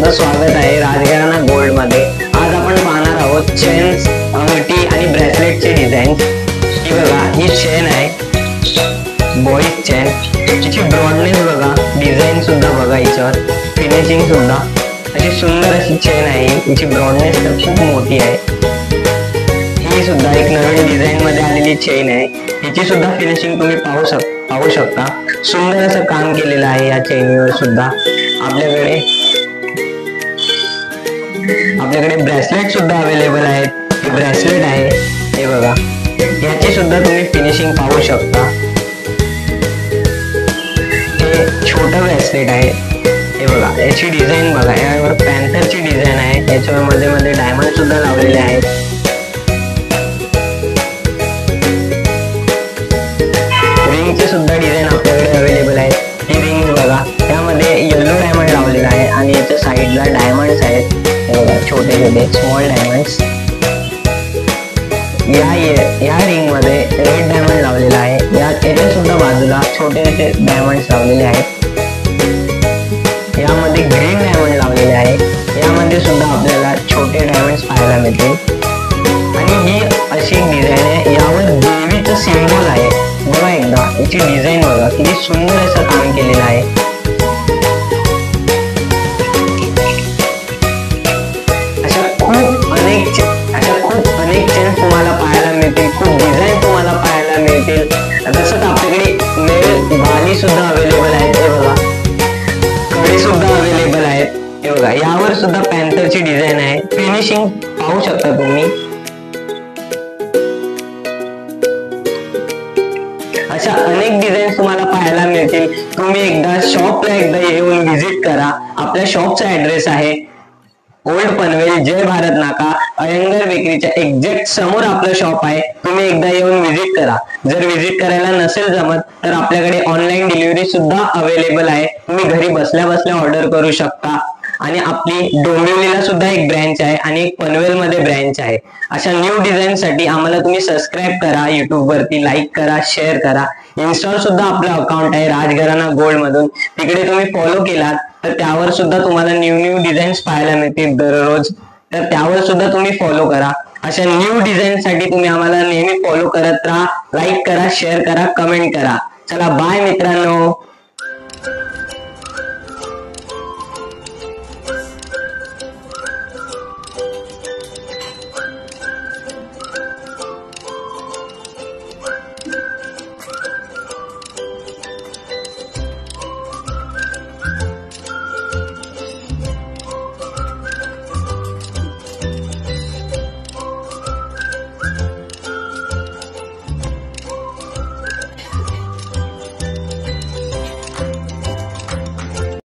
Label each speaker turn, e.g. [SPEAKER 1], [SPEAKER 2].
[SPEAKER 1] तुमचं स्वागत आहे राजघराणा गोल्ड मध्ये। आज आपण पाहणार आहोत चेन्स, अंगठी आणि ब्रेसलेटचे डिझाईन। ही बघा, ही चेन आहे बॉईज चेन। हिची ब्रॉडनेस बघा, डिझाईन सुद्धा बघा, हिच्यावर फिनिशिंग सुद्धा अशी सुंदर अशी चेन आहे। हिची ब्रॉडनेस तर खूप मोठी आहे। ही सुद्धा एक नवीन डिझाईन मध्ये आलेली चेन आहे। हिची सुद्धा फिनिशिंग तुम्ही पाहू शकता। सुंदर असं काम केलेलं आहे या चेनवर सुद्धा। आपल्याकडे ब्रेसलेट सुद्धा अवेलेबल आहेत। हे ब्रेसलेट आहे, हे बघा, याची सुद्धा तुम्ही फिनिशिंग पाहू शकता। हे छोटं ब्रेसलेट आहे, हे बघा, याची डिझाईन बघा, यावर पॅन्थरची डिझाईन आहे। याच्यावर मध्ये मध्ये डायमंड सुद्धा लावलेले आहेत। रिंगचे सुद्धा डिझाईन आपल्याकडे अवेलेबल आहे। ही रिंग बघा, त्यामध्ये येलो डायमंड लावलेला आहे आणि याच्या साईडला डायमंड्स आहेत, छोटे छोटे स्मॉल डायमंड्स। या रिंग मध्ये रेड डायमंड लावलेला आहे। याच्या सुद्धा बाजूला छोटे छोटे डायमंड्स लावलेले आहेत। यामध्ये ग्रीन डायमंड लावलेले आहे। यामध्ये सुद्धा आपल्याला छोटे डायमंड्स पाहायला मिळतील। आणि ही अशी डिझाईन आहे, यावर देवीचं सिम्बॉल आहे बघा। एकदा याची डिझाईन बघा, किती सुंदर असं काम केलेलं आहे। अशा खूप अनेक चेन्स तुम्हाला पाहायला मिळतील, खूप डिझाईन तुम्हाला पाहायला मिळतील। तसंच आपल्याकडे नेल वाली सुद्धा अवेलेबल आहेत, हे बघा, कडे सुद्धा अवेलेबल आहेत, हे बघा। यावर सुद्धा पॅन्थरची डिझाईन आहे। फिनिशिंग पाहू शकता तुम्ही। अशा अनेक डिझाईन तुम्हाला पाहायला मिळतील। तुम्ही एकदा शॉपला येऊन व्हिजिट करा। आपल्या शॉपचा ऍड्रेस आहे ओल्ड पनवेल, जय भारत नाका, अयंगर बेकरीच्या एक्झॅक्ट समोर आपलं शॉप आहे। तुम्ही एकदा येऊन व्हिजिट करा। जर व्हिजिट करायला नसेल जमत तर आपल्याकडे ऑनलाईन डिलिव्हरी सुद्धा अवेलेबल आहे। तुम्ही घरी बसल्या बसल्या ऑर्डर करू शकता। आणि आपली डोंबिवलीला सुद्धा एक ब्रँच आहे आणि एक पनवेल मध्ये ब्रँच आहे। अशा न्यू डिझाईन साठी आम्हाला तुम्ही सबस्क्राईब करा, युट्यूब वरती लाईक करा, शेअर करा। इन्स्टॉल सुद्धा आपलं अकाउंट आहे राजघराणा गोल्ड मधून, तिकडे तुम्ही फॉलो केलात तर त्यावर सुद्धा तुम्हाला न्यू डिझाईन्स पाहायला मिळतील दररोज। तर त्यावर सुद्धा तुम्ही फॉलो करा। अशा न्यू डिझाईन साठी तुम्ही आम्हाला नेहमी फॉलो करत राहा। लाईक करा, शेअर करा, कमेंट करा। चला बाय मित्रांनो।